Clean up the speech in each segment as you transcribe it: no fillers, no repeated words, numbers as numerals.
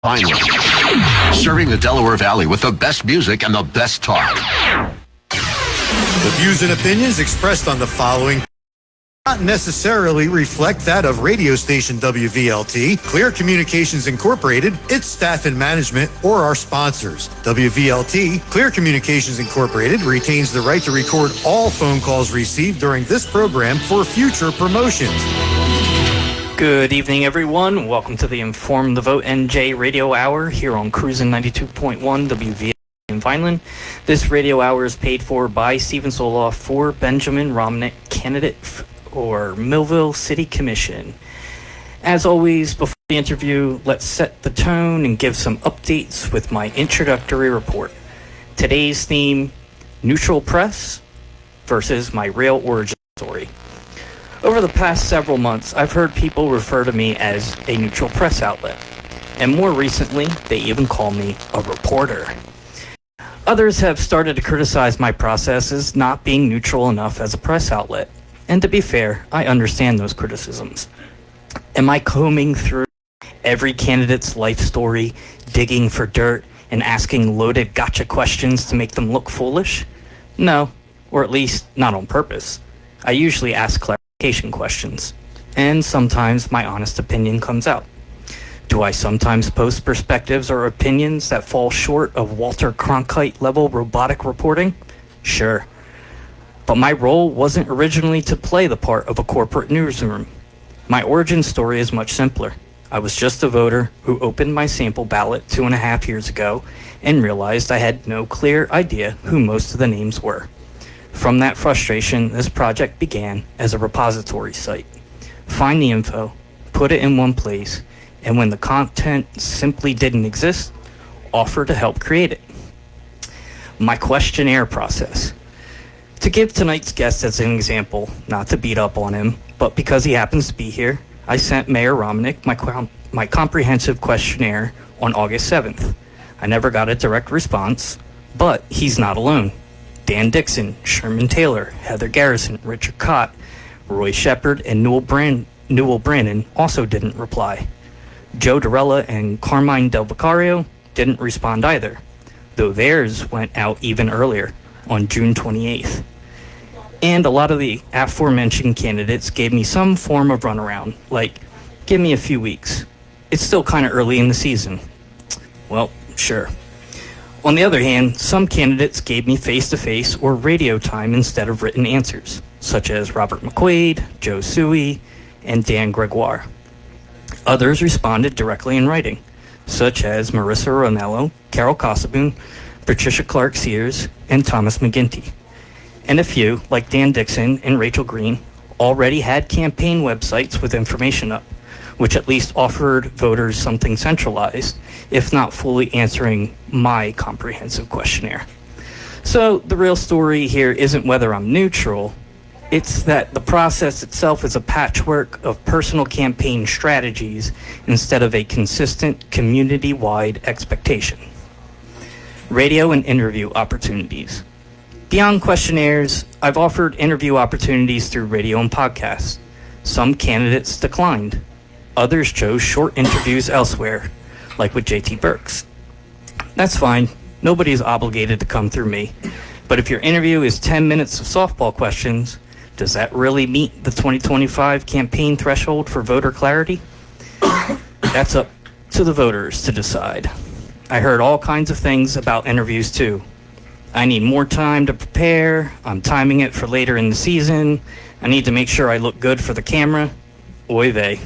Finally, serving the Delaware Valley with the best music and the best talk. The views and opinions expressed on the following not necessarily reflect that of radio station WVLT, Clear Communications Incorporated, its staff and management, or our sponsors. WVLT, Clear Communications Incorporated, retains the right to record all phone calls received during this program for future promotions. Good evening, everyone. Welcome to the Inform the Vote NJ radio hour here on Cruisin' 92.1 WVLT in Vineland. This radio hour is paid for by Steven Solof for Benjamin Romanik, candidate for Millville City Commission. As always, before the interview, let's set the tone and give some updates with my introductory report. Today's theme, neutral press versus my real origin story. Over the past several months, I've heard people refer to me as a neutral press outlet, and more recently, they even call me a reporter. Others have started to criticize my process as not being neutral enough as a press outlet, and to be fair, I understand those criticisms. Am I combing through every candidate's life story, digging for dirt, and asking loaded gotcha questions to make them look foolish? No, or at least not on purpose. I usually ask clarification questions, and sometimes my honest opinion comes out. Do I sometimes post perspectives or opinions that fall short of Walter Cronkite level robotic reporting? Sure. But my role wasn't originally to play the part of a corporate newsroom. My origin story is much simpler. I was just a voter who opened my sample ballot 2.5 years ago and realized I had no clear idea who most of the names were. From that frustration, this project began as a repository site. Find the info, put it in one place, and when the content simply didn't exist, offer to help create it. My questionnaire process. To give tonight's guest as an example, not to beat up on him, but because he happens to be here, I sent Mayor Romanik my comprehensive questionnaire on August 7th. I never got a direct response, but he's not alone. Dan Dixon, Sherman Taylor, Heather Garrison, Richard Cott, Roy Shepard, and Newell Brannon also didn't reply. Joe Dorella and Carmine Del Vicario didn't respond either, though theirs went out even earlier, on June 28th. And a lot of the aforementioned candidates gave me some form of runaround, like, give me a few weeks. It's still kind of early in the season. Well, sure. On the other hand, some candidates gave me face-to-face or radio time instead of written answers, such as Robert McQuaid, Joe Suey, and Dan Gregoire. Others responded directly in writing, such as Marissa Ronello, Carol Cossaboon, Patricia Clark Sears, and Thomas McGinty. And a few, like Dan Dixon and Rachel Green, already had campaign websites with information up, which at least offered voters something centralized, if not fully answering my comprehensive questionnaire. So the real story here isn't whether I'm neutral, it's that the process itself is a patchwork of personal campaign strategies instead of a consistent community-wide expectation. Radio and interview opportunities. Beyond questionnaires, I've offered interview opportunities through radio and podcasts. Some candidates declined. Others chose short interviews elsewhere, like with J.T. Burks. That's fine. Nobody is obligated to come through me. But if your interview is 10 minutes of softball questions, does that really meet the 2025 campaign threshold for voter clarity? That's up to the voters to decide. I heard all kinds of things about interviews too. I need more time to prepare. I'm timing it for later in the season. I need to make sure I look good for the camera. Oy vey.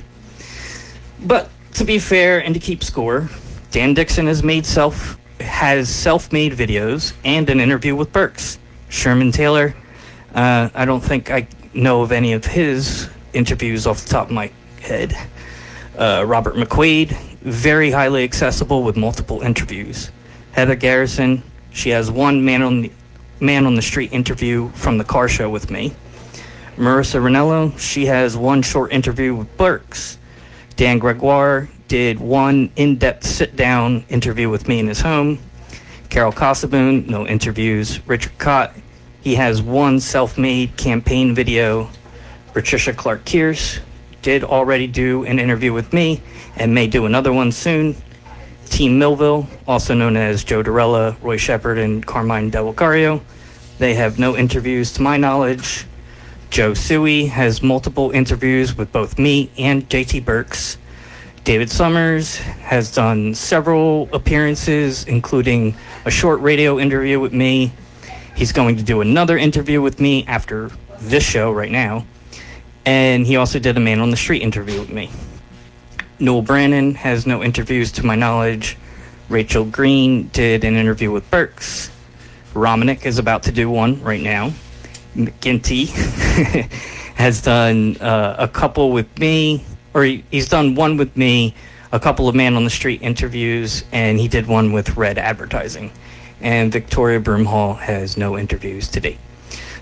But to be fair and to keep score, Dan Dixon has self-made videos and an interview with Burks. Sherman Taylor, I don't think I know of any of his interviews off the top of my head. Robert McQuaid, very highly accessible with multiple interviews. Heather Garrison, she has one man on the street interview from the car show with me. Marissa Ronello, she has one short interview with Burks. Dan Gregoire did one in-depth sit-down interview with me in his home. Carol Cossaboon, no interviews. Richard Cott, he has one self-made campaign video. Patricia Clark Sears did already do an interview with me and may do another one soon. Team Millville, also known as Joe Dorella, Roy Shepard, and Carmine Del Vicario. They have no interviews to my knowledge. Joe Suey has multiple interviews with both me and JT Burks. David Summers has done several appearances, including a short radio interview with me. He's going to do another interview with me after this show right now. And he also did a Man on the Street interview with me. Noel Brannon has no interviews to my knowledge. Rachel Green did an interview with Burks. Romanik is about to do one right now. McGinty has done a couple with me, or he's done one with me, a couple of Man on the Street interviews, and he did one with Red Advertising. And Victoria Broomhall has no interviews to date.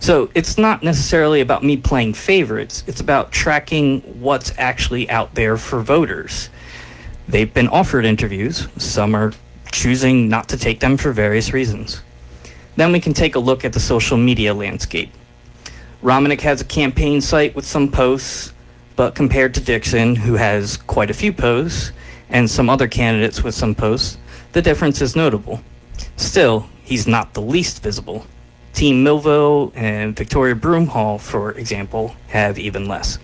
So it's not necessarily about me playing favorites. It's about tracking what's actually out there for voters. They've been offered interviews. Some are choosing not to take them for various reasons. Then we can take a look at the social media landscape. Romanik has a campaign site with some posts, but compared to Dixon, who has quite a few posts, and some other candidates with some posts, the difference is notable. Still, he's not the least visible. Team Millville and Victoria Broomhall, for example, have even less.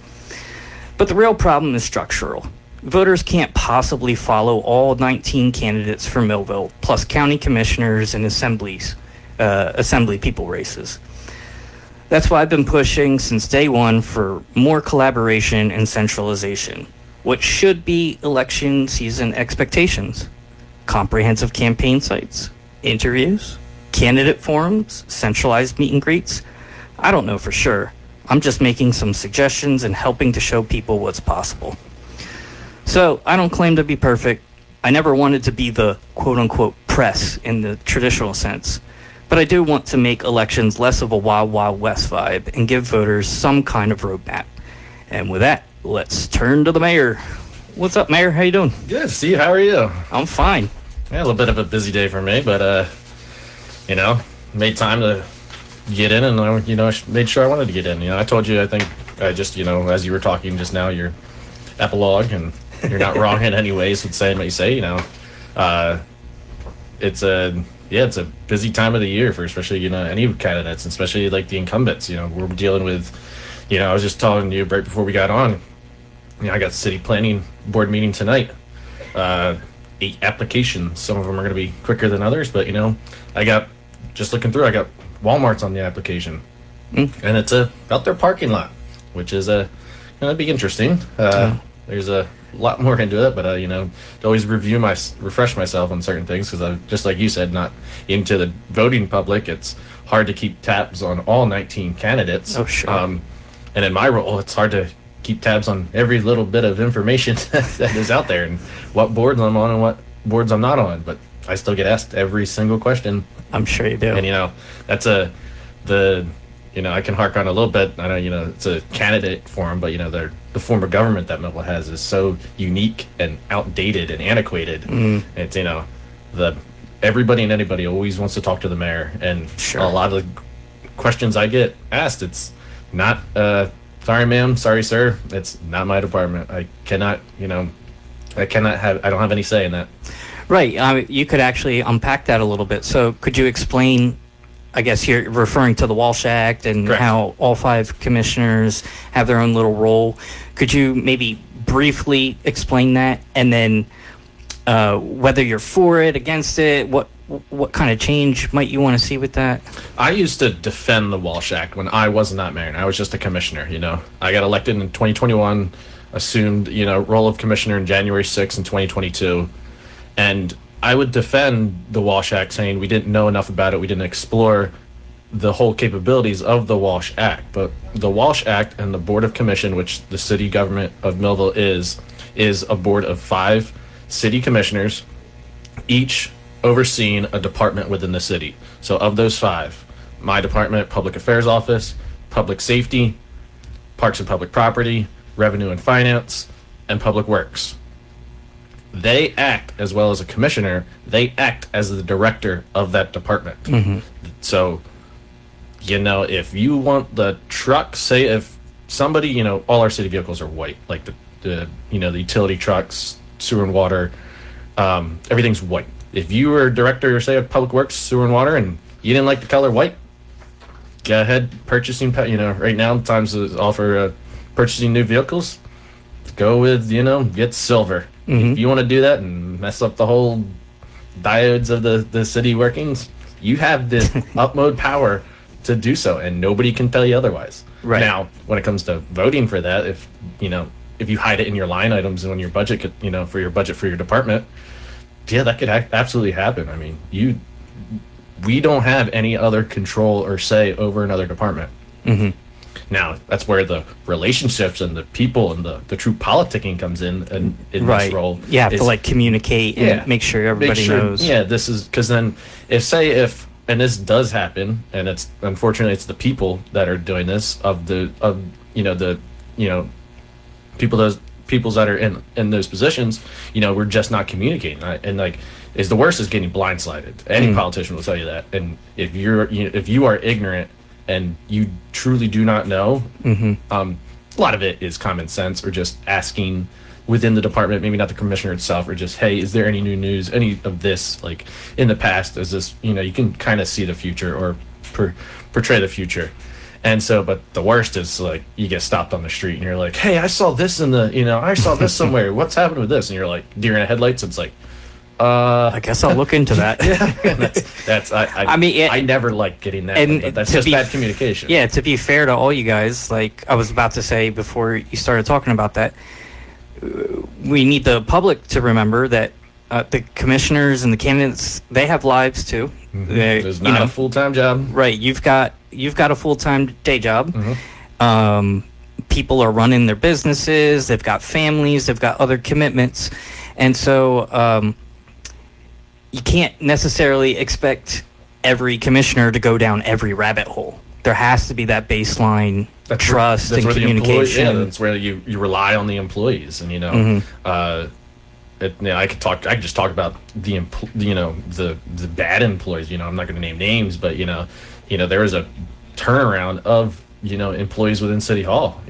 But the real problem is structural. Voters can't possibly follow all 19 candidates for Millville, plus county commissioners and assembly people races. That's why I've been pushing since day one for more collaboration and centralization. What should be election season expectations? Comprehensive campaign sites, interviews, candidate forums, centralized meet and greets? I don't know for sure. I'm just making some suggestions and helping to show people what's possible. So I don't claim to be perfect. I never wanted to be the quote-unquote press in the traditional sense. But I do want to make elections less of a Wild Wild West vibe and give voters some kind of roadmap. And with that, let's turn to the mayor. What's up, Mayor? How you doing? Good, Steve. How are you? I'm fine. Yeah, a little bit of a busy day for me, but made time to get in, and made sure I wanted to get in. I told you, I think I just, as you were talking just now, your epilogue, and you're not wrong in any ways with saying what you say. It's a busy time of the year for especially any candidates, especially like the incumbents. We're dealing with, I was just telling you right before we got on. I got city planning board meeting tonight. 8 applications. Some of them are going to be quicker than others, but I got, just looking through, I got Walmart's on the application, and it's about their parking lot, which is going to be interesting. There's a lot more into it, but to always refresh myself on certain things, because I, just like you said, not into the voting public, it's hard to keep tabs on all 19 candidates. Oh, sure. And in my role, it's hard to keep tabs on every little bit of information that is out there, and what boards I'm on and what boards I'm not on. But I still get asked every single question. I'm sure you do. And that's I can hark on a little bit. I know it's a candidate forum, but the form of government that Millville has is so unique and outdated and antiquated. It's everybody and anybody always wants to talk to the mayor, and sure. A lot of the questions I get asked, it's not sorry ma'am, sorry sir, it's not my department. I cannot I don't have any say in that. Right. You could actually unpack that a little bit. So could you explain, I guess you're referring to the Walsh Act and Correct. How all 5 commissioners have their own little role. Could you maybe briefly explain that, and then whether you're for it, against it, what kind of change might you want to see with that? I used to defend the Walsh Act when I was not mayor. I was just a commissioner, I got elected in 2021, assumed, role of commissioner in January 6th in 2022. And I would defend the Walsh Act, saying we didn't know enough about it. We didn't explore the whole capabilities of the Walsh Act. But the Walsh Act and the Board of Commission, which the city government of Millville is a board of 5 city commissioners, each overseeing a department within the city. So of those 5, my department, Public Affairs Office, Public Safety, Parks and Public Property, Revenue and Finance, and Public Works. They act, as well as a commissioner, they act as the director of that department. Mm-hmm. So, if you want the truck, say if somebody, all our city vehicles are white, like the utility trucks, sewer and water, everything's white. If you were director, say, of Public Works, Sewer and Water, and you didn't like the color white, go ahead, purchasing, right now, times is all for purchasing new vehicles. Go with, get silver. If you want to do that and mess up the whole diodes of the city workings, you have the upload power to do so, and nobody can tell you otherwise. Right. Now, when it comes to voting for that, if you hide it in your line items and on your budget, for your budget for your department, yeah, that could absolutely happen. I mean, we don't have any other control or say over another department. Now, that's where the relationships and the people and the true politicking comes in this role. You have to communicate and make sure everybody knows. Yeah, this is because then if and this does happen, and it's unfortunately it's the people that are doing this peoples that are in those positions, we're just not communicating, and the worst is getting blindsided. Any politician will tell you that. And if you are ignorant and you truly do not know, a lot of it is common sense or just asking within the department, maybe not the commissioner itself, or just, hey, is there any new news, any of this, in the past, is this, you can kind of see the future or portray the future. And so, but the worst is you get stopped on the street and you're like, hey, I saw this I saw this somewhere. What's happened with this? And you're like, deer in the headlights. It's like, I guess I'll look into that. I never like getting that, and but that's just bad communication. Yeah, to be fair to all you guys, I was about to say before you started talking about that, we need the public to remember that the commissioners and the candidates, they have lives too. It's not a full-time job. Right, you've got a full-time day job. People are running their businesses, they've got families, they've got other commitments, and so you can't necessarily expect every commissioner to go down every rabbit hole. There has to be that baseline trust and communication. That's where you rely on the employees, and I could just talk about the bad employees. I'm not going to name names, but there was a turnaround of employees within City Hall.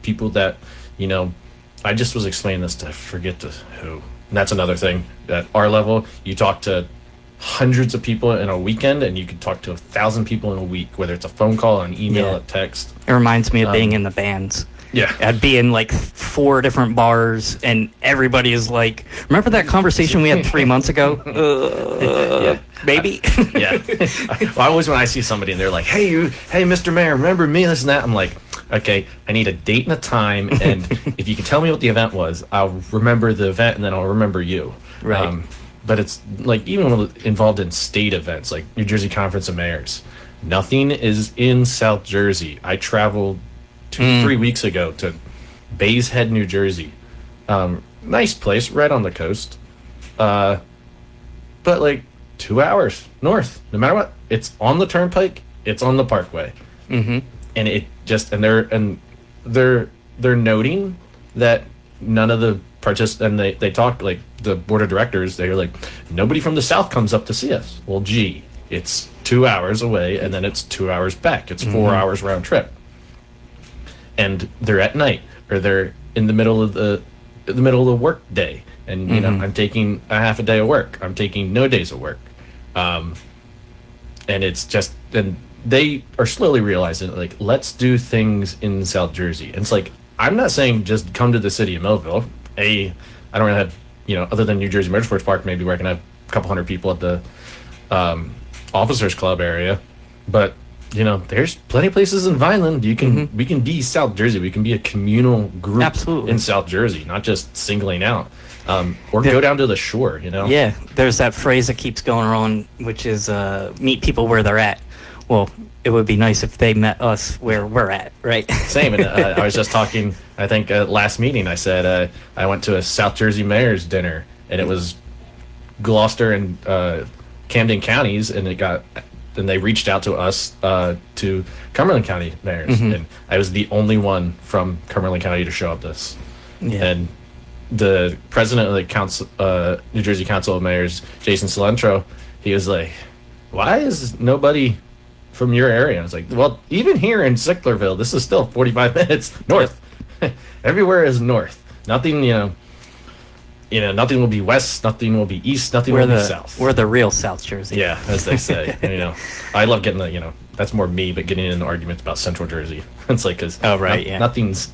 People that I just was explaining this to forget who. And that's another thing. At our level, you talk to hundreds of people in a weekend, and you can talk to 1,000 people in a week, whether it's a phone call, an email, a text. It reminds me of being in the bands. Yeah. I'd be in 4 different bars, and everybody is like, remember that conversation we had 3 months ago? Maybe? Yeah. Well, always when I see somebody and they're like, hey, Mr. Mayor, remember me, this and that, I'm like, okay, I need a date and a time, and if you can tell me what the event was, I'll remember the event, and then I'll remember you. Right. But it's even when involved in state events, like New Jersey Conference of Mayors, nothing is in South Jersey. I traveled 3 weeks ago to Bays Head, New Jersey. Nice place, right on the coast. But 2 hours north, no matter what. It's on the turnpike, it's on the parkway. And it just, they're noting that none of the and they talk, the board of directors, they're like, nobody from the south comes up to see us. Well, gee, it's 2 hours away, and then it's 2 hours back. It's 4 hours round trip. And they're at night, or they're in the middle of the work day, and I'm taking a half a day of work. I'm taking no days of work, and it's just, and they are slowly realizing let's do things in South Jersey. And it's I'm not saying just come to the city of Millville. I don't really have other than New Jersey Motorsports Park, maybe where I can have a couple hundred people at the Officers Club area, but there's plenty of places in Vineland we can be South Jersey. We can be a communal group. Absolutely. In South Jersey, not just singling out, or go down to the shore. Yeah, there's that phrase that keeps going on, which is meet people where they're at. Well, it would be nice if they met us where we're at, right? Same. And I was just talking, I think last meeting, I said I went to a South Jersey mayor's dinner, and it was Gloucester and Camden counties, and they reached out to us to Cumberland County mayors, and I was the only one from Cumberland County to show up this. Yeah. And the president of the council, New Jersey Council of Mayors, Jason Cilentro, he was like, "Why is nobody from your area?" I was like, "Well, even here in Sicklerville, this is still 45 minutes north. Everywhere is north. Nothing, nothing will be west, nothing will be east, nothing will be south. We're the real South Jersey. Yeah, as they say. I love getting that's more me, but getting into arguments about Central Jersey. It's like, because nothing's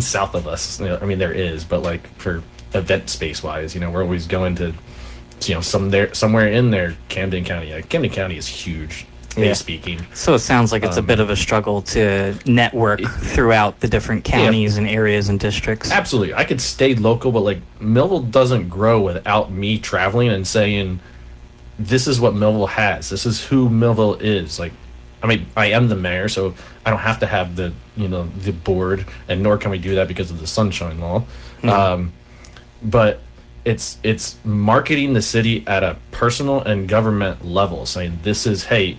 south of us. I mean, there is, but like for event space wise, we're always going to, somewhere in there, Camden County. Camden County is huge. Speaking. So it sounds like it's a bit of a struggle to network throughout the different counties and areas and districts. Absolutely. I could stay local, but like Millville doesn't grow without me traveling and saying, this is what Millville has. This is who Millville is. Like, I mean, I am the mayor, so I don't have to have the board, and nor can we do that because of the sunshine law. But it's marketing the city at a personal and government level, saying this is, hey,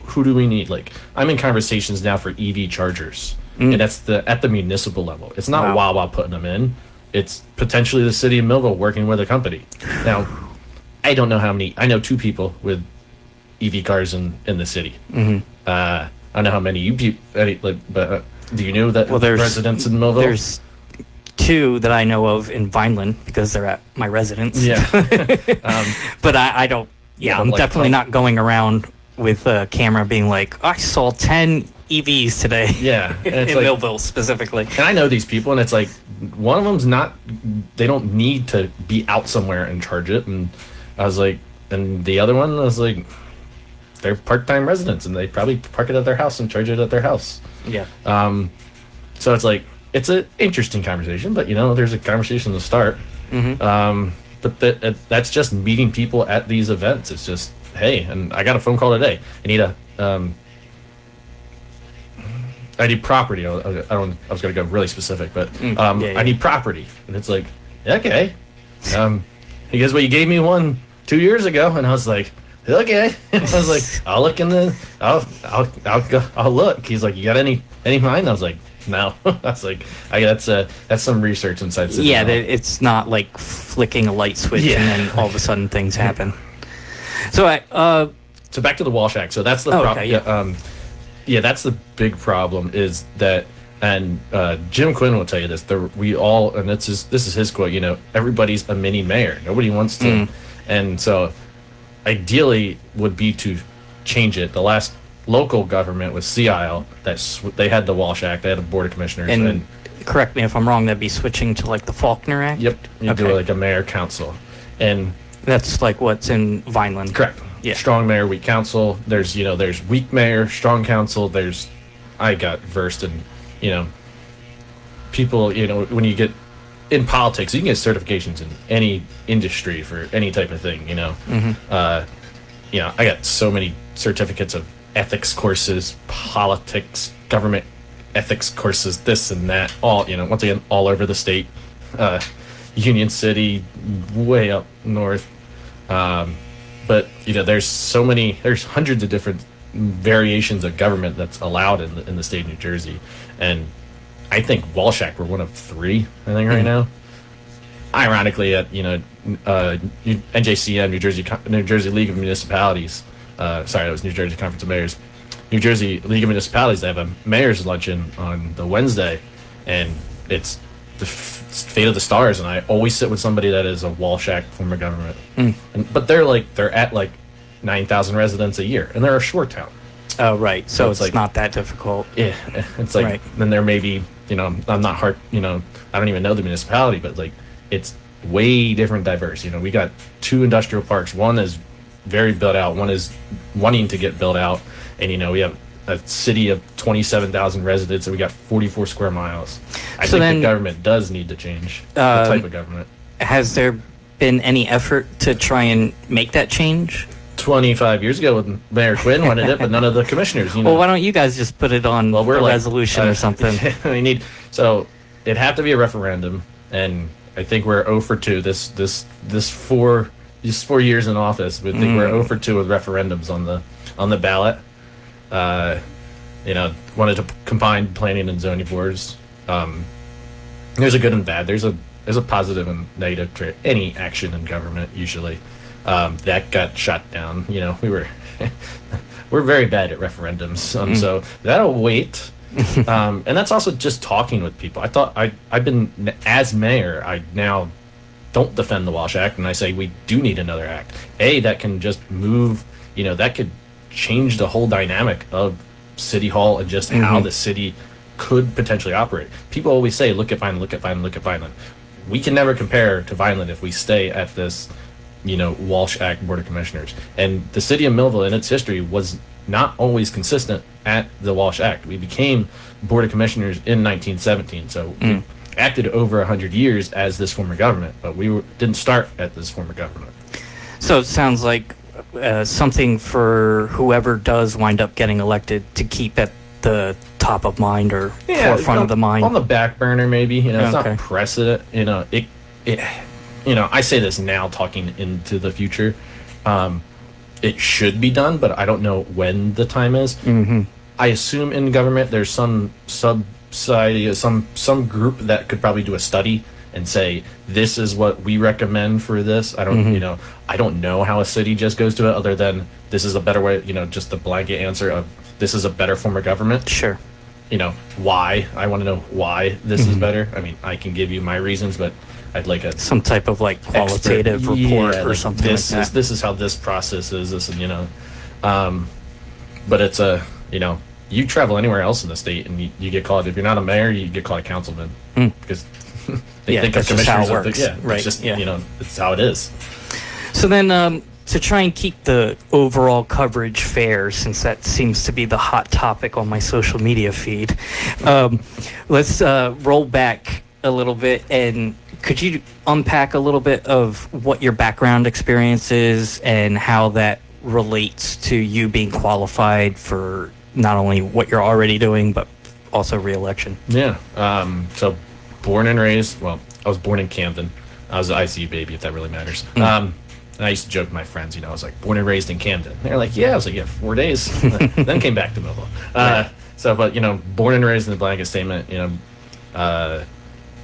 who do we need? Like, I'm in conversations now for EV chargers, and that's at the municipal level. It's not Wawa putting them in. It's potentially the city of Millville working with a company. Now, I don't know how many. I know 2 people with EV cars in the city. I don't know how many but do you know that residents in Millville? There's 2 that I know of in Vineland because they're at my residence. Yeah. But I don't. Yeah, I'm definitely not going around with a camera being like, I saw 10 EVs today. Yeah. In Millville specifically. And I know these people, and it's like, one of them's not, they don't need to be out somewhere and charge it. And I was like, and the other one, I was like, they're part-time residents, and they probably park it at their house and charge it at their house. Yeah. So it's like, it's an interesting conversation, but there's a conversation to start. But that's just meeting people at these events. It's just, hey, and I got a phone call today. I need property. I was going to go really specific, but I need property, and it's like, okay. He goes, well, you gave me one 2 years ago, and I was like, okay. And I was like, I'll look I'll look. He's like, you got any mind? I was like, no. I was like, that's some research inside. Yeah, it's not like flicking a light switch and then all of a sudden things happen. So so back to the Walsh Act. So that's the problem. That's the big problem is that, and Jim Quinn will tell you this. And this is his quote. Everybody's a mini mayor. Nobody wants to, and so ideally would be to change it. The last local government was Sea Isle. They had the Walsh Act. They had a board of commissioners. And correct me if I'm wrong. That'd be switching to like the Faulkner Act. Yep, you do like a mayor council, and that's like what's in Vineland. Correct. Yeah. Strong mayor, weak council. There's weak mayor, strong council. I got versed in people. When you get in politics, you can get certifications in any industry for any type of thing. I got so many certificates of ethics courses, politics, government ethics courses, this and that, all once again all over the state, Union City, way up north, but there's hundreds of different variations of government that's allowed in the state of New Jersey, and I think Walsh Act we're one of 3 right now. Ironically, at NJCM, New Jersey League of Municipalities. Sorry, that was New Jersey Conference of Mayors. New Jersey League of Municipalities, they have a mayor's luncheon on the Wednesday, and it's the fate of the stars, and I always sit with somebody that is a Walsh Act form of government. But they're at like 9,000 residents a year, and they're a short town. Oh, right. So it's like, not that difficult. Yeah. It's like, then there may be, I'm not hard, I don't even know the municipality, but like, it's way different diverse. We got 2 industrial parks. One is very built out. One is wanting to get built out. And, we have a city of 27,000 residents, and we got 44 square miles. I think the government does need to change the type of government. Has there been any effort to try and make that change? 25 years ago when Mayor Quinn wanted it, but none of the commissioners. Well, why don't you guys just put it on a resolution or something? So it'd have to be a referendum, and I think we're 0 for 2. This 4 years in office, we think we're 0 for 2 with referendums on the ballot. Wanted to combine planning and zoning boards. There's a good and bad. There's a positive and negative to any action in government usually. That got shot down. We're very bad at referendums. So that'll wait. And that's also just talking with people. I've been, as mayor, I now don't defend the Walsh Act, and I say we do need another act. That can just move, that could change the whole dynamic of City Hall and just how the city could potentially operate. People always say, look at Vineland, look at Vineland, look at Vineland. We can never compare to Vineland if we stay at this, Walsh Act Board of Commissioners. And the city of Millville in its history was not always consistent at the Walsh Act. We became Board of Commissioners in 1917, so we acted over 100 years as this form of government, but we didn't start at this form of government. So it sounds like something for whoever does wind up getting elected to keep at the top of mind or forefront of the mind. On the back burner, maybe. It's not precedent. I say this now talking into the future. It should be done, but I don't know when the time is. I assume in government there's some subsidy, some group that could probably do a study and say, this is what we recommend for this. I don't, I don't know how a city just goes to it other than this is a better way, just the blanket answer of this is a better form of government. Sure. Why? I want to know why this is better. I mean, I can give you my reasons, but I'd like some type of qualitative report or something like that. This is how this process is. This, but it's you travel anywhere else in the state and you get called. If you're not a mayor, you get called a councilman because they think of commissioners. How it works. Right. It's just it's how it is. So then, to try and keep the overall coverage fair, since that seems to be the hot topic on my social media feed, let's roll back a little bit. And could you unpack a little bit of what your background experience is and how that relates to you being qualified for not only what you're already doing, but also re-election? Yeah. So born and raised, I was born in Camden. I was an ICU baby, if that really matters. And I used to joke with my friends, I was like, born and raised in Camden. They're like, yeah. I was like, yeah, 4 days. Then came back to Millville. Born and raised in the blanket statement,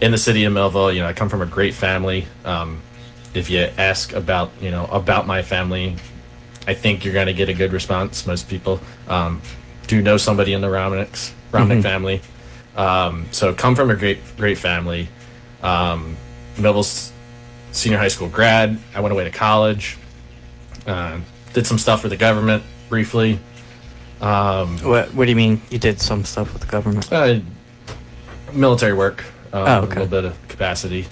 in the city of Millville, I come from a great family. If you ask about my family, I think you're going to get a good response. Most people do know somebody in the Romanik family. So come from a great family. Millville's senior high school grad. I went away to college. Did some stuff for the government briefly. What do you mean you did some stuff with the government? Military work. Okay. A little bit of capacity.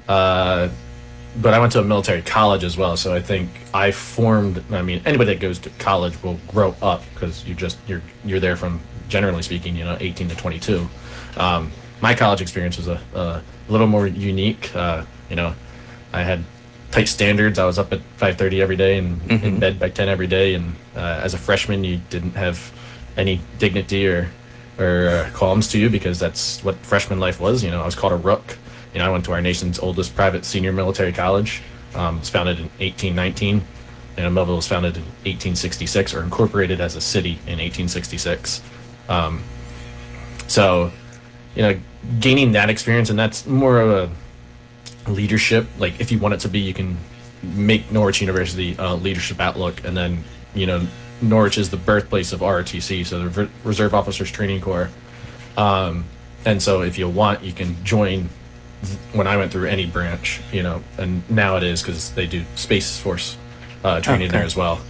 But I went to a military college as well, so I think I formed. I mean, anybody that goes to college will grow up because you're there from, generally speaking, 18 to 22. My college experience was a little more unique. I had tight standards. I was up at 5:30 every day and in bed by 10 every day. And as a freshman, you didn't have any dignity or qualms to you because that's what freshman life was. I was called a rook. I went to our nation's oldest private senior military college. It was founded in 1819. Millville was founded in 1866 or incorporated as a city in 1866. Gaining that experience, and that's more of a leadership. Like, if you want it to be, you can make Norwich University leadership outlook, and then, Norwich is the birthplace of ROTC, so the Reserve Officers Training Corps. And so if you want, you can join when I went through any branch, and now it is because they do Space Force training there as well.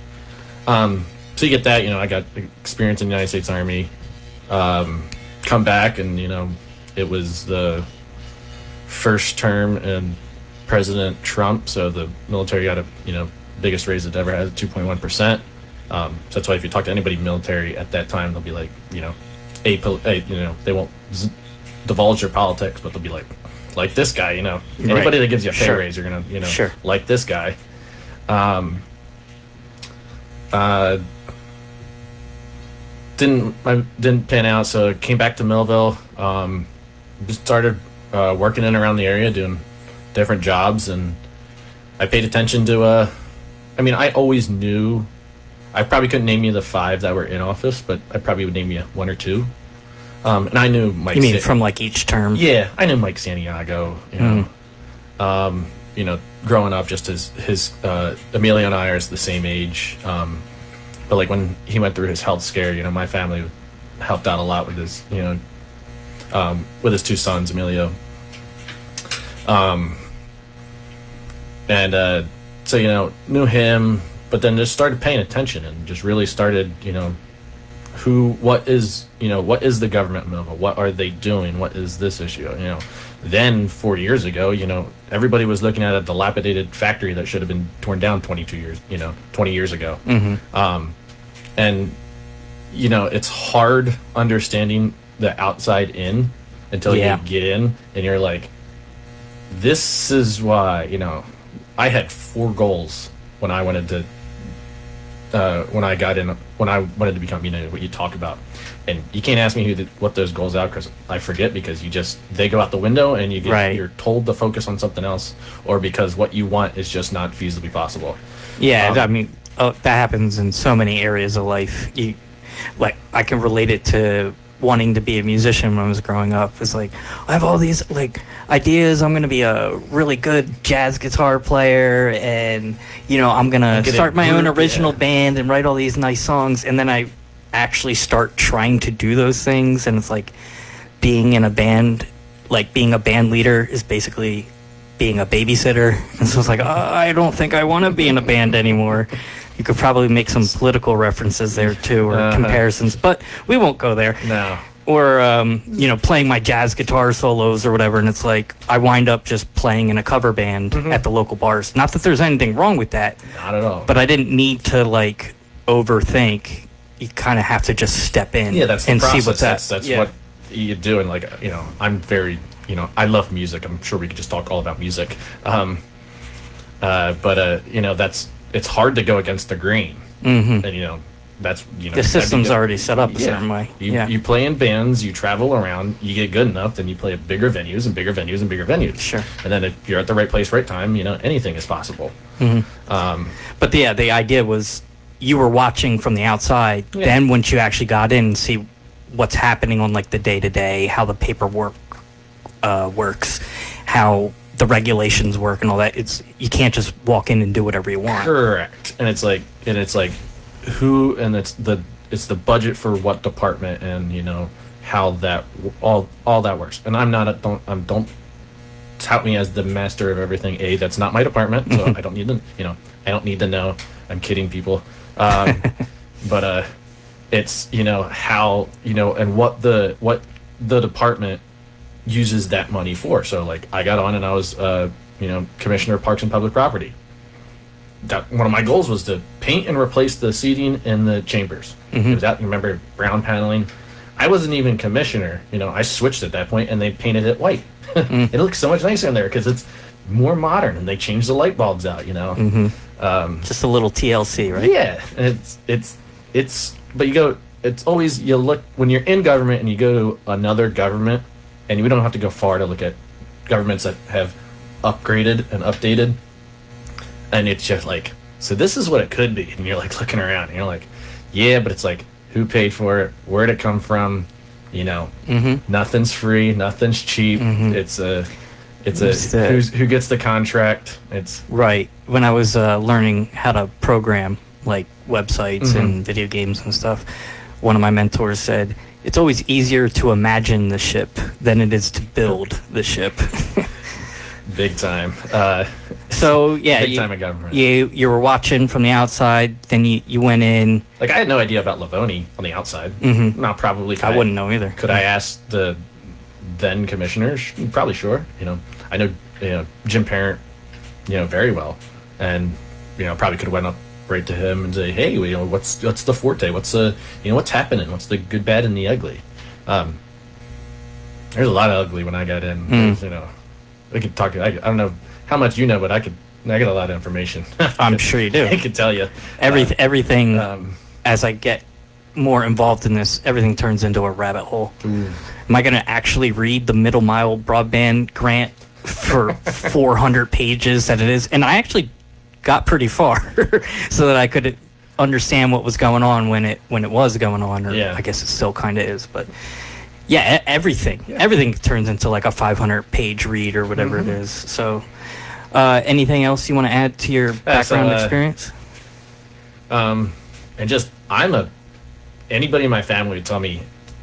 So you get that, I got experience in the United States Army, come back, and, it was the first term in President Trump, so the military got biggest raise it ever had, 2.1%. So that's why if you talk to anybody military at that time, they'll be like, they won't divulge their politics, but they'll be like this guy, anybody that gives you a pay raise, you're gonna, like this guy. Didn't pan out, so I came back to Millville. Just started working in around the area, doing different jobs, and I paid attention to. I always knew. I probably couldn't name you the 5 that were in office, but I probably would name you 1 or 2. And I knew Mike. You mean from each term? Yeah, I knew Mike Santiago. Growing up, just his Emilio and I are the same age. But when he went through his health scare, my family helped out a lot with his, with his 2 sons, Emilio. And so, knew him, but then just started paying attention and just really started, what is the government Millville? What are they doing? What is this issue? Then 4 years ago, everybody was looking at a dilapidated factory that should have been torn down 20 years ago. And, it's hard understanding the outside in until you get in and you're like, this is why, I had 4 goals when I wanted to, when I wanted to become, what you talk about. And you can't ask me what those goals are because I forget, because they go out the window and you're told to focus on something else, or because what you want is just not feasibly possible. Yeah, that happens in so many areas of life. I can relate it to wanting to be a musician when I was growing up. It's like, I have all these ideas. I'm going to be a really good jazz guitar player, and I'm going to start my own original band and write all these nice songs. And then I actually start trying to do those things, and it's like being in a band, being a band leader is basically being a babysitter. And so it's like, I don't think I want to be in a band anymore. You could probably make some political references there too, or comparisons, but we won't go there. No. Or playing my jazz guitar solos or whatever, and it's like I wind up just playing in a cover band at the local bars. Not that there's anything wrong with that. Not at all. But I didn't need to overthink. You kind of have to just step in that's the and process. see what's That's what you do. And I'm very, I love music. I'm sure we could just talk all about music. It's hard to go against the grain. And, that's, the system's already set up a certain way. You play in bands, you travel around, you get good enough, then you play at bigger venues and bigger venues and bigger venues. Sure. And then if you're at the right place, right time, anything is possible. But the idea was you were watching from the outside. Then once you actually got in and see what's happening on the day-to-day, how the paperwork works, how the regulations work and all that, you can't just walk in and do whatever you want. Correct. And it's like who, and it's the budget for what department, and how that all that works. And don't tout me as the master of everything. That's not my department, so I don't need to I don't need to know. I'm kidding, people. But it's how and what the department uses that money for. So I got on and I was Commissioner of Parks and Public Property. That one of my goals was to paint and replace the seating in the chambers. It was out, remember, brown paneling. I wasn't even commissioner. I switched at that point and they painted it white. It looks so much nicer in there because it's more modern, and they changed the light bulbs out. Just a little TLC, right? Yeah, and it's but it's always, you look when you're in government and you go to another government, and we don't have to go far to look at governments that have upgraded and updated, and it's just so this is what it could be, and you're looking around and you're like, yeah, but it's who paid for it, where'd it come from, nothing's free, nothing's cheap. Who gets the contract. It's right. When I was learning how to program websites and video games and stuff, one of my mentors said, it's always easier to imagine the ship than it is to build the ship. Big time. So yeah, big time in government. You were watching from the outside, then you went in. I had no idea about Levoni on the outside. Not probably. I wouldn't know either. Could I ask the then commissioner? Probably, sure. I know Jim Parent, very well, and probably could have went up right to him and say, hey, what's the forte? What's what's happening? What's the good, bad, and the ugly? There's a lot of ugly when I got in. We could talk. I don't know how much you know, but I get a lot of information. I'm sure you do. I could tell you everything. As I get more involved in this, everything turns into a rabbit hole. Am I going to actually read the middle mile broadband grant for 400 pages that it is? And I actually got pretty far so that I could understand what was going on when it was going on, or I guess it still kind of is, but everything turns into a 500-page read or whatever it is. So anything else you want to add to your background experience? And just anybody in my family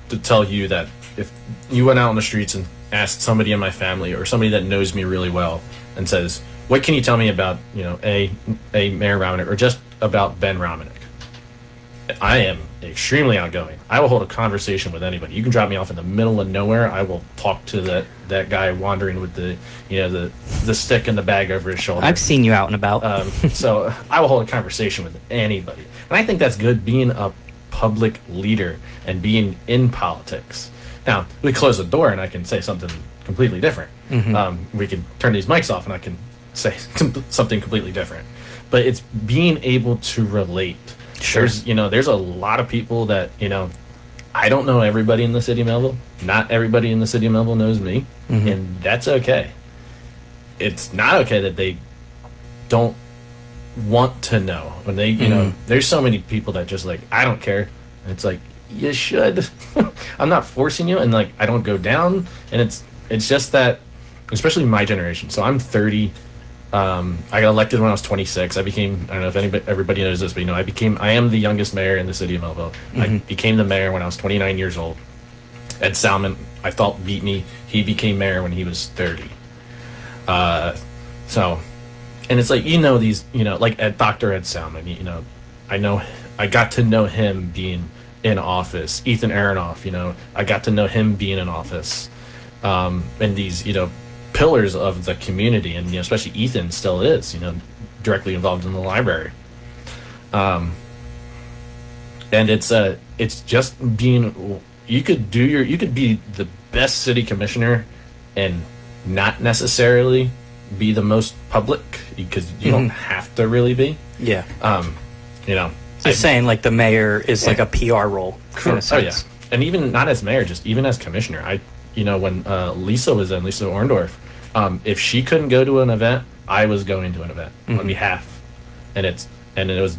would tell you that if you went out on the streets and asked somebody in my family or somebody that knows me really well and says, what can you tell me about, a Mayor Romanik or just about Ben Romanik? I am extremely outgoing. I will hold a conversation with anybody. You can drop me off in the middle of nowhere. I will talk to that guy wandering with the stick and the bag over his shoulder. I've seen you out and about. So I will hold a conversation with anybody. And I think that's good, being a public leader and being in politics. Now, we close the door and I can say something completely different. We can turn these mics off and I can say something completely different. But it's being able to relate. Sure. There's a lot of people that, I don't know everybody in the city of Millville. Not everybody in the city of Millville knows me. And that's okay. It's not okay that they don't want to know. When they, there's so many people that just like, I don't care. And it's like, you should. I'm not forcing you. And like, I don't go down. And it's just that, especially my generation. So I'm 30. I got elected when I was 26. I don't know if everybody knows this, but I am the youngest mayor in the city of Millville. I became the mayor when I was 29 years old. Ed Salmon, I thought, beat me. He became mayor when he was 30. And it's like, these, like Dr. Ed Salmon, I got to know him being in office. Ethan Aronoff, I got to know him being in office. And these, pillars of the community, and especially Ethan still is, directly involved in the library. And it's just being, you could be the best city commissioner and not necessarily be the most public, because you don't have to really be. Yeah. Just saying, like, the mayor is like a PR role. Oh yeah. And even not as mayor, just even as commissioner, when Lisa was in, Lisa Orndorff, if she couldn't go to an event, I was going to an event on behalf, and it was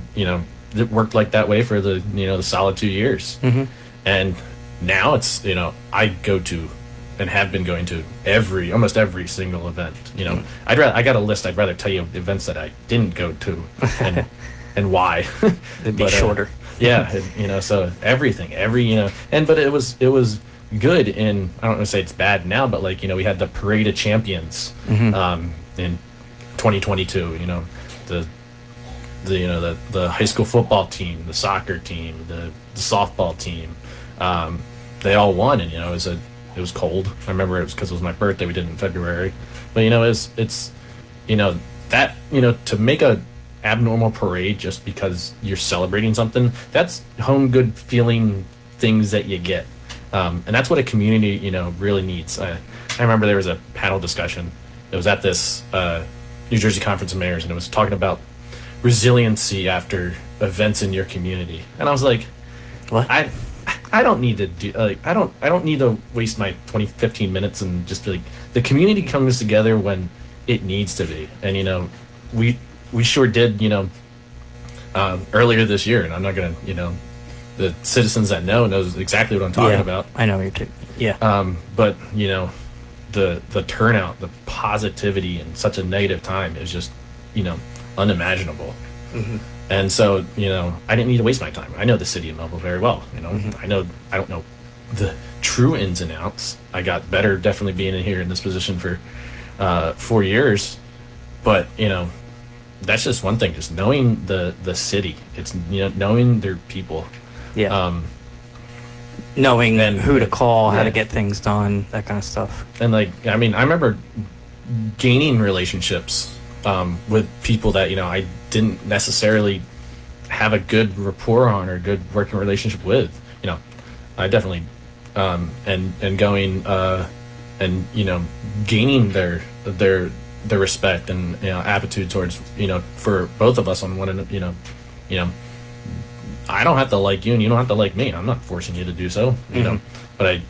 it worked like that way for the solid 2 years, and now it's I go to and have been going to almost every single event. I got a list. I'd rather tell you the events that I didn't go to and why. It'd be shorter. So everything, but it was good in, I don't want to say it's bad now, but like, we had the Parade of Champions in 2022, the high school football team, the soccer team, the softball team, they all won, and it was cold. I remember it was because it was my birthday. We did it in February, but it's that to make a abnormal parade just because you're celebrating something, that's home good feeling things that you get. And that's what a community, really needs. I remember there was a panel discussion. It was at this New Jersey Conference of Mayors, and it was talking about resiliency after events in your community. And I was like, what? I don't need to do, I don't need to waste my 15 minutes and just be like, the community comes together when it needs to be. And, we sure did, earlier this year, and I'm not going to, the citizens that knows exactly what I'm talking about. I know you're too. Yeah. But the turnout, the positivity in such a negative time is just unimaginable. And so I didn't need to waste my time. I know the city of Millville very well. I don't know the true ins and outs. I got better definitely being in here in this position for 4 years, but that's just one thing. Just knowing the city. It's knowing their people. Yeah. Knowing who to call, how to get things done, that kind of stuff. And I remember gaining relationships with people that I didn't necessarily have a good rapport on or good working relationship with. I definitely and going and gaining their respect and attitude towards for both of us on one another. I don't have to like you and you don't have to like me. I'm not forcing you to do so, but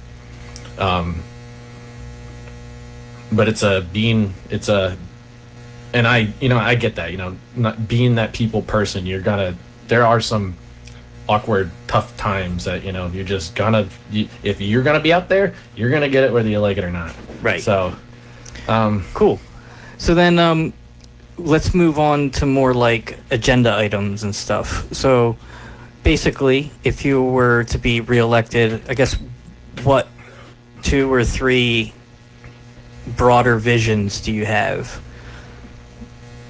and I get that, not being that people person, there are some awkward, tough times that, you're just if you're gonna be out there, you're gonna get it whether you like it or not. Right. So, cool. So then, let's move on to more like agenda items and stuff. So, basically, if you were to be reelected, I guess what 2 or 3 broader visions do you have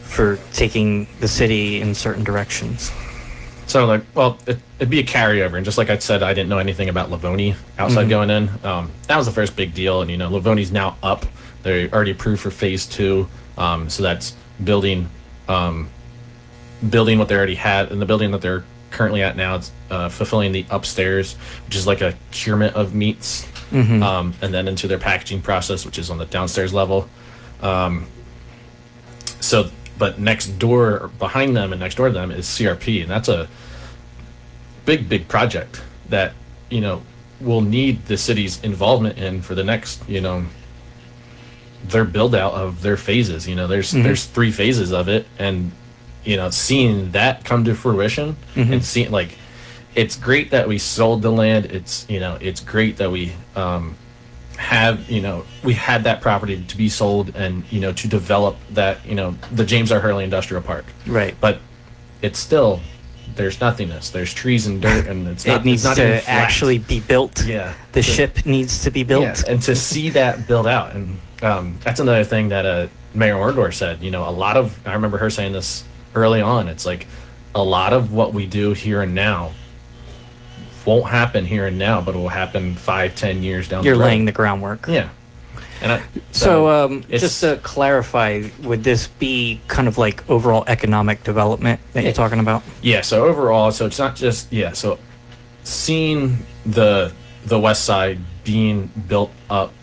for taking the city in certain directions? So, like, well, it'd be a carryover. And just like I said, I didn't know anything about Levoni outside going in. That was the first big deal. And, Levoni's now up. They're already approved for phase 2. So that's building what they already had. And the building that they're currently at now, it's fulfilling the upstairs, which is like a curement of meats. And then into their packaging process, which is on the downstairs level. But next door, behind them and next door to them is CRP, and that's a big project that, will need the city's involvement in for the next, their build out of their phases. There's 3 phases of it, and, seeing that come to fruition and seeing, like, it's great that we sold the land. It's great that we, we had that property to be sold and, to develop that, the James R. Hurley Industrial Park. Right. But it's still, there's nothingness. There's trees and dirt, and it needs not to actually be built. Yeah. The ship needs to be built. Yeah, and to see that build out. And that's another thing that Mayor Orndor said, I remember her saying this early on, it's like a lot of what we do here and now won't happen here and now, but it will happen 5-10 years down the road. You're laying the groundwork. Yeah. And just to clarify, would this be kind of like overall economic development that you're talking about? Yeah, so overall, so it's not just, so seeing the west side being built up,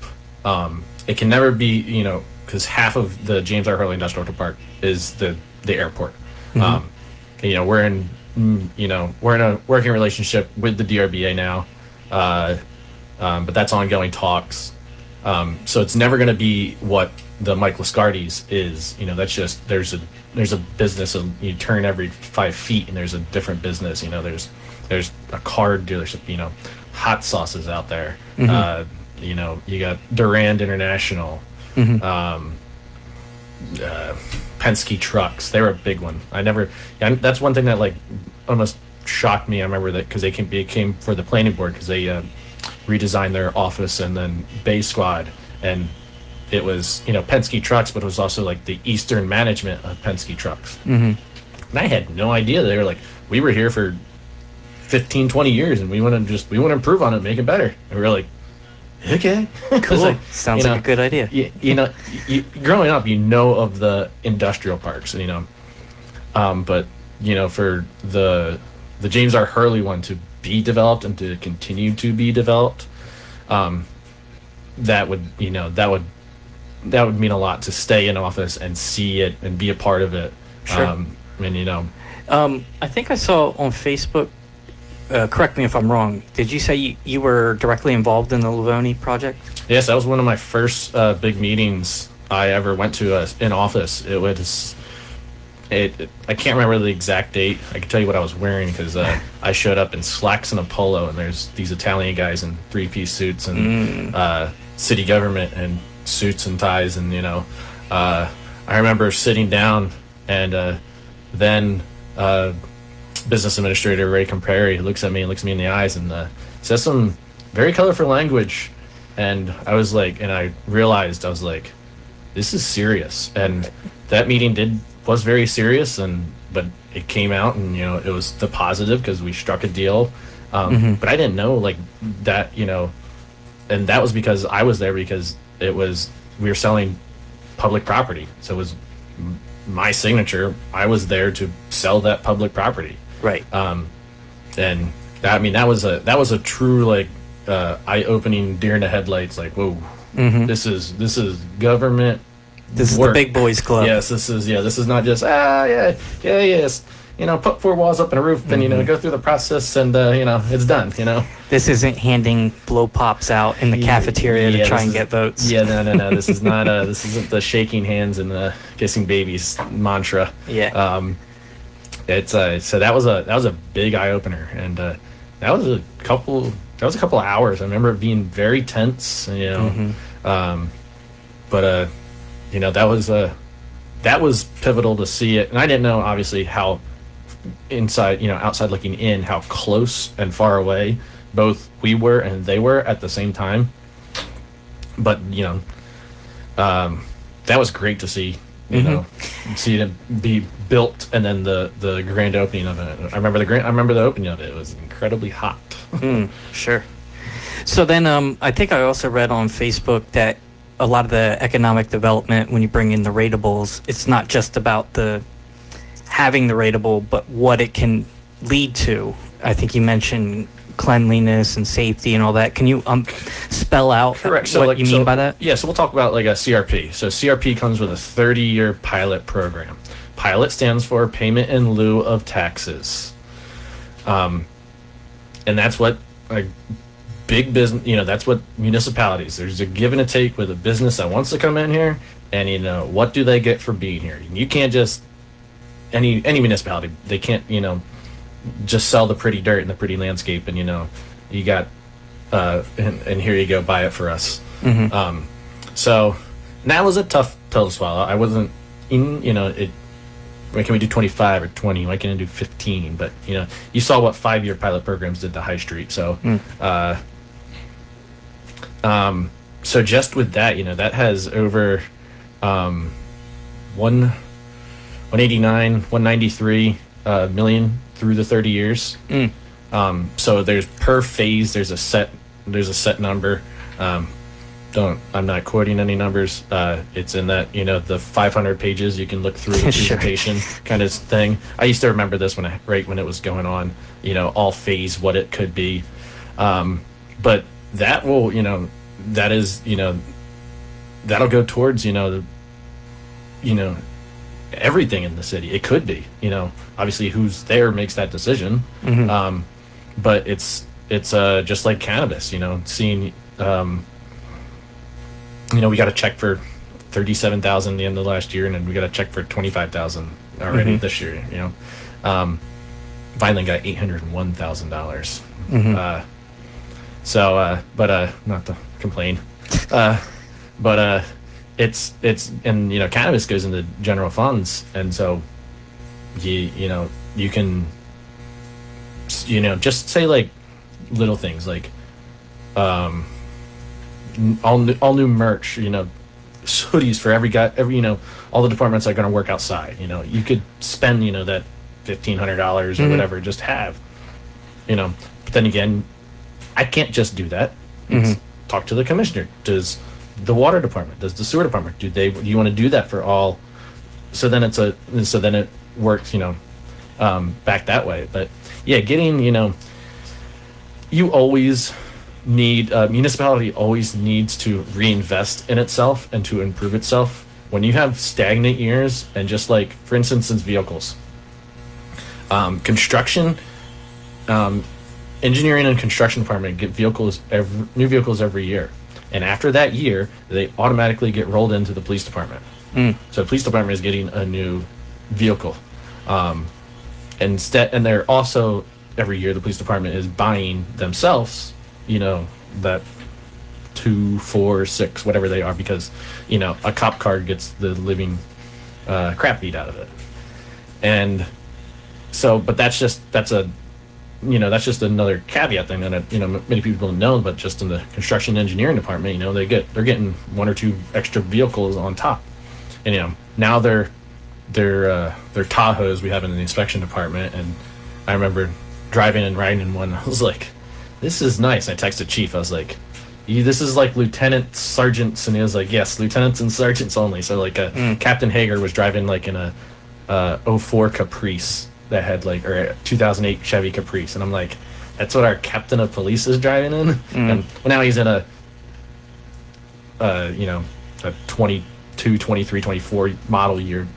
it can never be, because half of the James R. Hurley Industrial Park is the airport. We're in a working relationship with the DRBA now, but that's ongoing talks. So it's never going to be what the Mike Lascardi's is. That's just there's a business, and you turn every 5 feet, and there's a different business. There's a car dealership. Hot sauces out there. You got Durand International. Penske trucks, they were a big one. That's one thing that like almost shocked me. I remember that because they came for the planning board because they redesigned their office and then Bay Squad, and it was Penske trucks, but it was also like the Eastern management of Penske trucks. And I had no idea. They were like, we were here for 15-20 years and we want to improve on it, make it better. And we were like, okay, cool. Like, sounds like a good idea. Growing up, of the industrial parks, but for the James R. Hurley one to be developed and to continue to be developed, that would mean a lot to stay in office and see it and be a part of it. Sure. I think I saw on Facebook. Correct me if I'm wrong. Did you say you were directly involved in the Levoni project? Yes, that was one of my first big meetings I ever went to in office. I can't remember the exact date. I can tell you what I was wearing because I showed up in slacks and a polo, and there's these Italian guys in 3-piece suits and city government and suits and ties, and I remember sitting down and then. Business administrator Ray Compreri looks at me in the eyes and says some very colorful language, and I realized this is serious. And that meeting was very serious, but it came out, and it was the positive because we struck a deal. But I didn't know that, and that was because I was there because we were selling public property, so it was my signature. I was there to sell that public property. Right. And that was a true eye-opening deer in the headlights. Like, whoa, this is government. This is work. the big boys club. Yes, this is not just yes. Put 4 walls up and a roof, and go through the process, and it's done. This isn't handing blow pops out in the cafeteria to try and get votes. Yeah, no. This is not. This isn't the shaking hands and kissing babies mantra. Yeah. So that was a big eye opener, and that was a couple of hours. I remember it being very tense, but that was pivotal to see it, and I didn't know obviously how outside looking in, how close and far away both we were and they were at the same time. But that was great to see. You know, see it be built, and then the grand opening of it. I remember the opening of it. It was incredibly hot. Sure. So then, I think I also read on Facebook that a lot of the economic development, when you bring in the ratables, it's not just about the having the rateable, but what it can lead to. I think you mentioned cleanliness and safety and all that. Can you spell out Correct. So, what you mean by that? Yeah, so we'll talk about like a CRP. So CRP comes with a 30-year pilot program. Pilot stands for payment in lieu of taxes. And that's what like big business, that's what municipalities, there's a give and a take with a business that wants to come in here, and what do they get for being here? You can't just any municipality, they can't, just sell the pretty dirt and the pretty landscape, and you got and here you go, buy it for us. So that was a tough pill to swallow. I wasn't in, why can we do 25 or 20? Why can't I do 15? But you saw what 5-year pilot programs did to High Street. So so just with that, that has over 189, 193 million through the 30 years. So there's per phase, there's a set number. I'm not quoting any numbers. It's in that, the 500 pages you can look through the presentation kind of thing. I used to remember this when it was going on, all phase, what it could be. But that will, that is, that'll go towards, everything in the city. It could be, obviously who's there makes that decision. But it's just like cannabis, seeing, we got a check for 37,000 at the end of last year, and then we got a check for 25,000 already this year. Finally got $801,000. But not to complain, but it's and cannabis goes into general funds, and so you can just say like little things like all new merch, hoodies for every guy, all the departments are going to work outside. You could spend that $1,500 or whatever, just have, but then again, I can't just do that. Talk to the commissioner. Does the water department, does the sewer department, do you want to do that for all? So then it works, back that way. But yeah, getting, you always need, municipality always needs to reinvest in itself and to improve itself. When you have stagnant years, and just like, for instance, vehicles, construction, engineering and construction department get new vehicles every year, and after that year they automatically get rolled into the police department. So the police department is getting a new vehicle, and they're also every year the police department is buying themselves that 2, 4, 6, whatever they are, because a cop car gets the living crap beat out of it. And so, but that's just another caveat thing that many people don't know. But just in the construction engineering department, they're getting 1 or 2 extra vehicles on top, and now they're Tahoes we have in the inspection department. And I remember driving and riding in one. I was like, this is nice. I texted Chief. I was like, this is like lieutenant sergeants, and he was like, yes, lieutenants and sergeants only. So like Captain Hager was driving like in a 04 Caprice that had or a 2008 Chevy Caprice, and I'm like, that's what our captain of police is driving in. And now he's in a 22, 23, 24 model year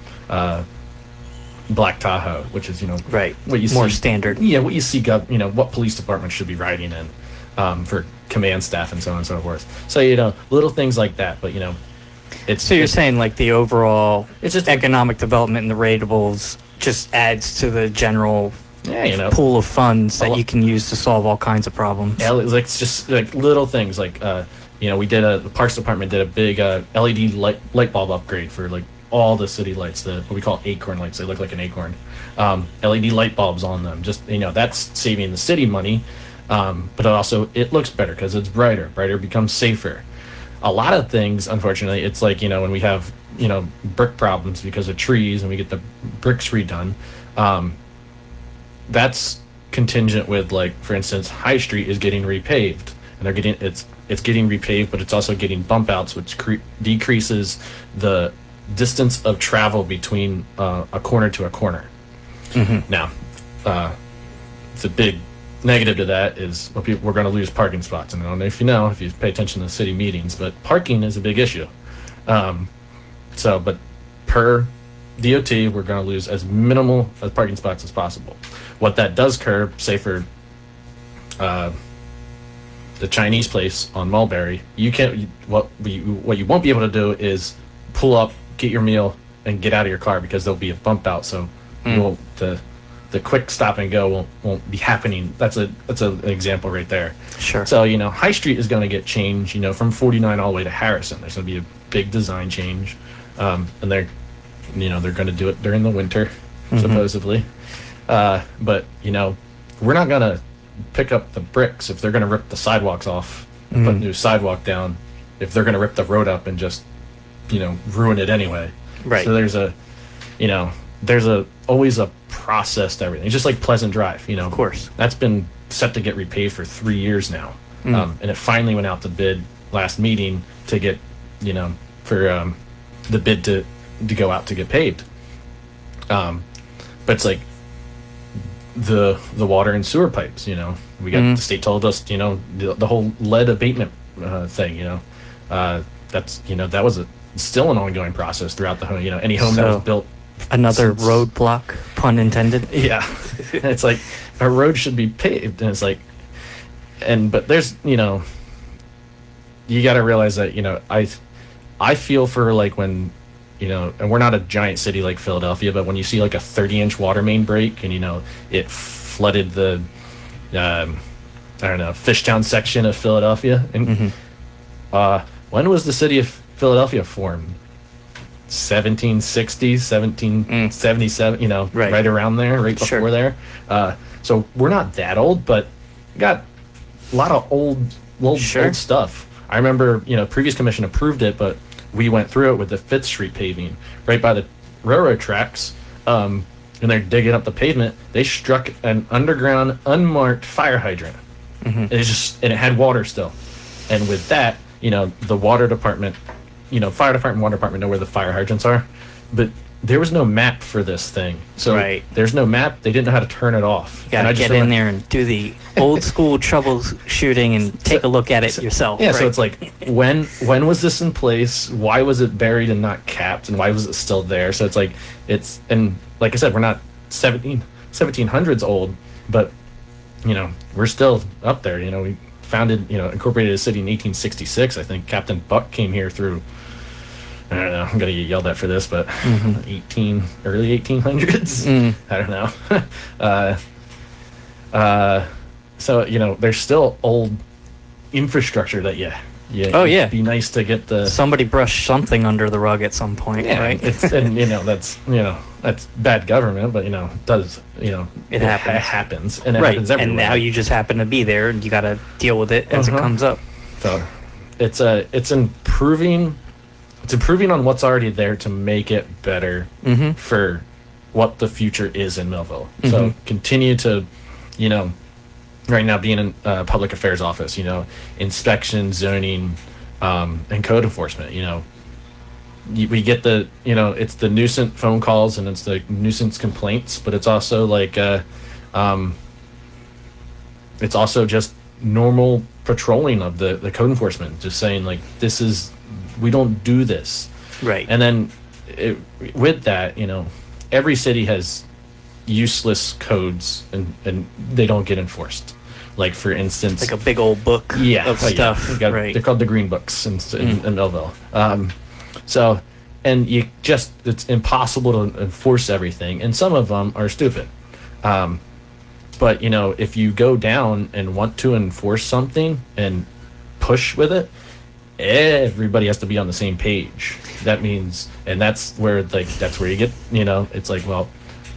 black Tahoe, which is right, what you more see, standard. Yeah, what you see, what police department should be riding in for command staff and so on and so forth. So little things like that, but So you're saying like the overall, it's just economic development in the ratables just adds to the general pool of funds that you can use to solve all kinds of problems. Yeah, it's just like little things like the Parks Department did a big LED light bulb upgrade for like all the city lights, what we call acorn lights. They look like an acorn. LED light bulbs on them. Just that's saving the city money, but also it looks better because it's brighter. Brighter becomes safer. a lot of things, unfortunately, it's like, when we have, brick problems because of trees and we get the bricks redone, that's contingent with, like, for instance, High Street is getting repaved, and they're getting, it's getting repaved, but it's also getting bump outs, which decreases the distance of travel between a corner to a corner. Now, the big negative to that is we're going to lose parking spots. And I don't know if you pay attention to city meetings, but parking is a big issue. But per DOT, we're going to lose as minimal of parking spots as possible. What that does curb, say for the Chinese place on Mulberry, you can't. What you won't be able to do is pull up, get your meal, and get out of your car because there'll be a bump out. So the quick stop and go won't be happening. That's an example right there. Sure. So High Street is going to get changed. From 49 all the way to Harrison. There's going to be a big design change, and they're going to do it during the winter, supposedly. But we're not going to pick up the bricks if they're going to rip the sidewalks off and put a new sidewalk down. If they're going to rip the road up and just ruin it anyway. Right. So there's always a process to everything. It's just like Pleasant Drive, Of course. That's been set to get repaved for 3 years now. And it finally went out to bid last meeting to get, for the bid to go out to get paved. But it's like the water and sewer pipes, we got the state told us, the whole lead abatement thing, that's, that was still an ongoing process throughout the home, any home that was built. Another roadblock, pun intended. Yeah. It's like a road should be paved, and it's like, but there's, you got to realize that, I feel for like when, and we're not a giant city like Philadelphia, but when you see like a 30-inch water main break and, it flooded the, Fishtown section of Philadelphia. And when was the city of Philadelphia formed? 1760s, 1777, right around there, right before there. So we're not that old, but we got a lot of old stuff. I remember, previous commission approved it, but we went through it with the 5th Street paving right by the railroad tracks. And they're digging up the pavement. They struck an underground, unmarked fire hydrant. And it had water still. And with that, the water department, fire department, water department know where the fire hydrants are, but there was no map for this thing. So there's no map. They didn't know how to turn it off. You gotta get in there and do the old school troubleshooting and take a look at it yourself. Yeah, so it's like, when was this in place? Why was it buried and not capped? And why was it still there? So it's like, and like I said, we're not 1700s old, but, we're still up there. We founded, incorporated a city in 1866. I think Captain Buck came here through, I don't know, I'm going to get yelled at for this, but early 1800s? I don't know. So, there's still old infrastructure that, it'd be nice to get somebody brushed something under the rug at some point, right? That's bad government, but, it does, it happens. And it happens everywhere. And now you just happen to be there, and you got to deal with it as it comes up. So it's improving on what's already there to make it better for what the future is in Millville. So continue to, right now being in public affairs office, inspection, zoning, and code enforcement, we get the, it's the nuisance phone calls and it's the nuisance complaints, but it's also like, it's also just normal patrolling of the code enforcement, just saying like, we don't do this. Right. And then with that, every city has useless codes and they don't get enforced. Like, for instance, like a big old book of stuff. Yeah. Right. They're called the Green Books in Millville. So, and it's impossible to enforce everything, and some of them are stupid. But if you go down and want to enforce something and push with it, everybody has to be on the same page. That means, and that's where you get, it's like, well,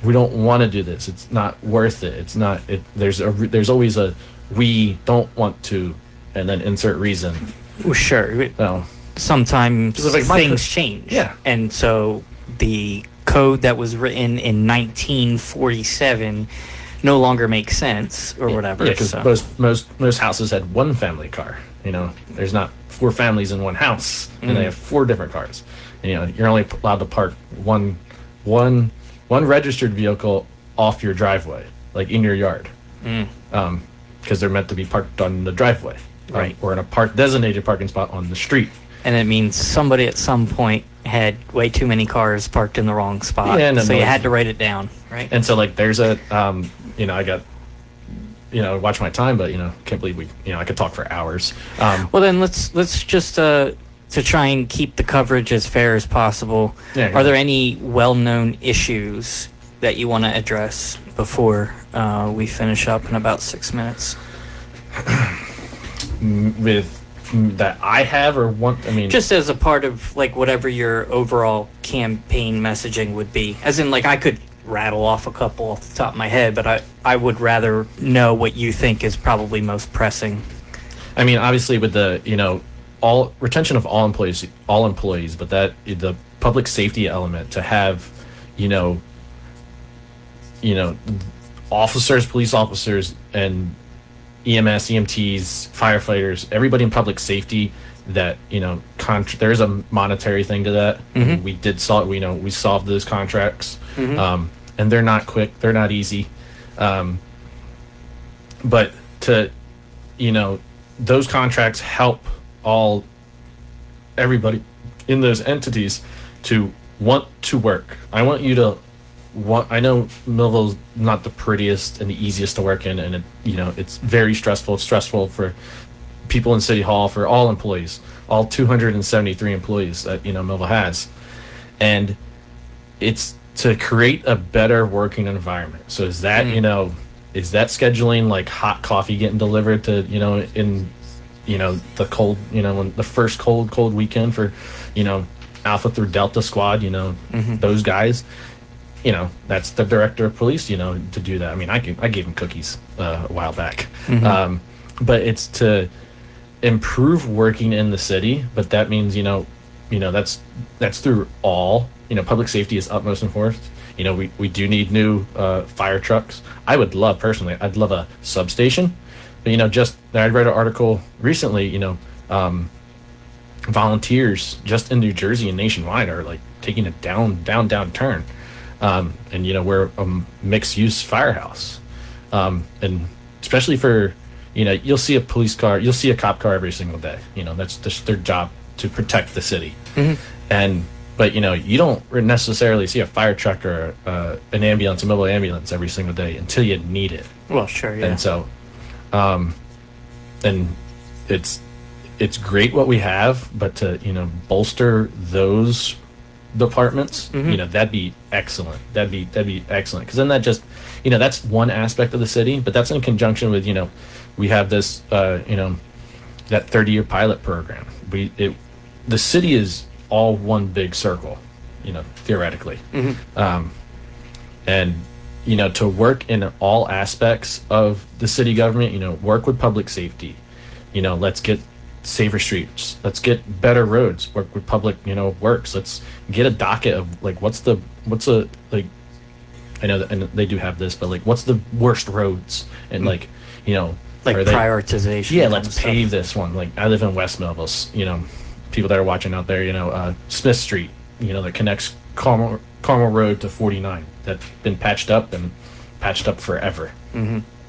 we don't want to do this. It's not worth it. It's not. There's always a we don't want to, and then insert reason. Well, sure. So, Sometimes like things change. Yeah. And so the code that was written in 1947 no longer makes sense or whatever. Yeah, because most houses had one family car. There's not 4 families in one house, and they have 4 different cars. And, you're only allowed to park one registered vehicle off your driveway, like in your yard, because they're meant to be parked on the driveway, right, or in a designated parking spot on the street. And it means somebody at some point had way too many cars parked in the wrong spot, so you had to write it down, right? And so, like, there's a, I got, watch my time, but can't believe I could talk for hours. Well, then let's just to try and keep the coverage as fair as possible. Yeah, are there any well-known issues that you want to address before we finish up in about 6 minutes? With that I have or want, just as a part of like whatever your overall campaign messaging would be, as in like I could rattle off a couple off the top of my head, but I would rather know what you think is probably most pressing. Obviously with the all retention of all employees, but that the public safety element to have officers, police officers, and EMS, EMTs, firefighters, everybody in public safety that there's a monetary thing to that. Mm-hmm. We did solve we solved those contracts, and they're not quick, they're not easy, but to those contracts help everybody in those entities to want to work. I want you to I know Millville's not the prettiest and the easiest to work in, and it's very stressful. It's stressful for people in City Hall, for all employees, all 273 employees that Millville has, and it's to create a better working environment. So is that is that scheduling like hot coffee getting delivered to in the cold when the first cold weekend for Alpha through Delta squad, those guys. That's the director of police, to do that. I gave him cookies a while back. But it's to improve working in the city, but that means, that's through all, public safety is utmost enforced. We do need new fire trucks. I'd love a substation, but, I read an article recently, volunteers just in New Jersey and nationwide are like taking a down turn. And we're a mixed-use firehouse, and especially for you'll see a police car, you'll see a cop car every single day. That's just their job to protect the city. But you don't necessarily see a fire truck or an ambulance, a mobile ambulance every single day until you need it. Well, sure, yeah. And so, and it's great what we have, but to bolster those departments, that'd be excellent. That'd be excellent, because then that just that's one aspect of the city, but that's in conjunction with we have this that 30-year pilot program. The city is all one big circle, theoretically, and to work in all aspects of the city government, work with public safety, let's get safer streets, let's get better roads, work with public works, let's get a docket of like what's a like, I know that and they do have this, but like what's the worst roads, and like prioritization. Let's pave this one. Like I live in West Millville, people that are watching out there, Smith Street, that connects Carmel Road to 49, that's been patched up forever.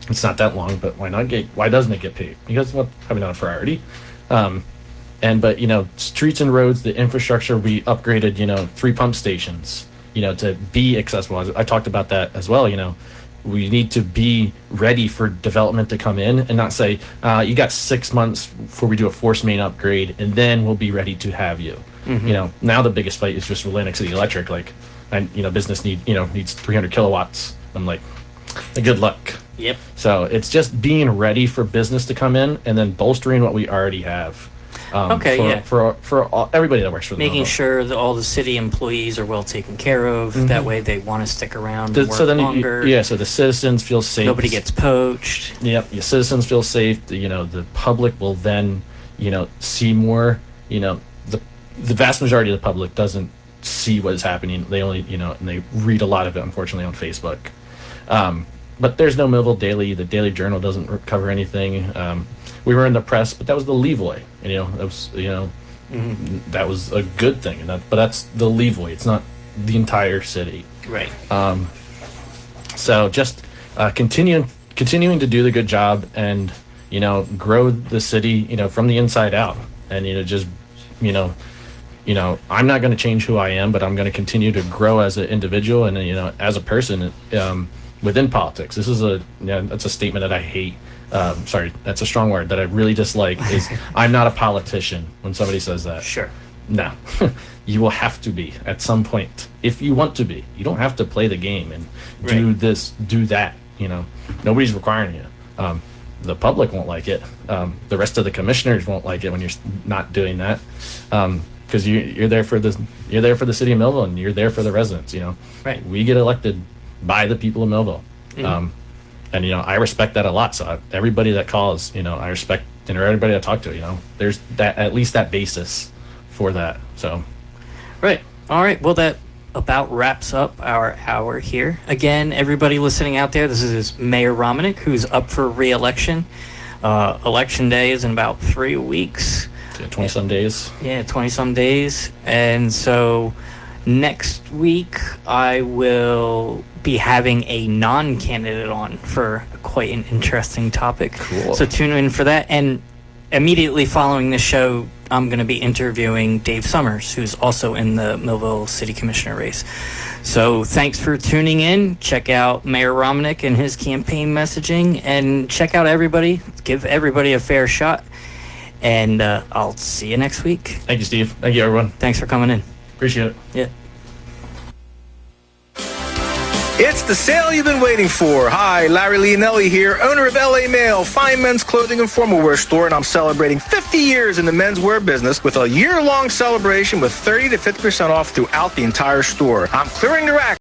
It's not that long, but why doesn't it get paved? Because probably not a priority. But streets and roads, the infrastructure, we upgraded 3 pump stations to be accessible. I talked about that as well. We need to be ready for development to come in and not say you got 6 months before we do a force main upgrade and then we'll be ready to have you. Now the biggest fight is just Atlantic City Electric, business needs 300 kilowatts. I'm like, good luck. Yep. So it's just being ready for business to come in and then bolstering what we already have. For everybody that works for the making Millville. sure that all the city employees are well taken care of. That way they want to stick around and work longer. So the citizens feel safe. Nobody gets poached. Yep. Your citizens feel safe. The public will then, see more. The vast majority of the public doesn't see what is happening. They only, and they read a lot of it, unfortunately, on Facebook. But there's no Millville Daily. The Daily Journal doesn't cover anything. We were in the press, but that was the Levoy. That was, that was a good thing. But that's the Levoy. It's not the entire city. Right. So just continuing to do the good job and, grow the city, from the inside out. And, I'm not going to change who I am, but I'm going to continue to grow as an individual and, as a person within politics. This is that's a statement that I hate. Sorry, that's a strong word that I really dislike is I'm not a politician when somebody says that. Sure. No, you will have to be at some point if you want to be. You don't have to play the game and do this, do that. Nobody's requiring you. The public won't like it. The rest of the commissioners won't like it when you're not doing that. Because you're there for the city of Millville and you're there for the residents. Right. We get elected by the people of Millville, and I respect that a lot. So everybody that calls, I respect, everybody I talk to, there's that at least that basis for that. So, right. All right. Well, that about wraps up our hour here. Again, everybody listening out there, this is Mayor Romanik, who's up for re-election. Election day is in about 3 weeks. 20-some days. Yeah, 20-some days. And so next week, I will be having a non-candidate on for quite an interesting topic. Cool. So tune in for that. And immediately following the show, I'm going to be interviewing Dave Summers, who's also in the Millville City Commissioner race. So thanks for tuning in. Check out Mayor Romanik and his campaign messaging, and check out everybody. Give everybody a fair shot. And I'll see you next week. Thank you, Steve. Thank you, everyone. Thanks for coming in. Appreciate it. Yeah. It's the sale you've been waiting for. Hi, Larry Leonelli here, owner of LA Mail, fine men's clothing and formal wear store, and I'm celebrating 50 years in the menswear business with a year-long celebration with 30 to 50% off throughout the entire store. I'm clearing the rack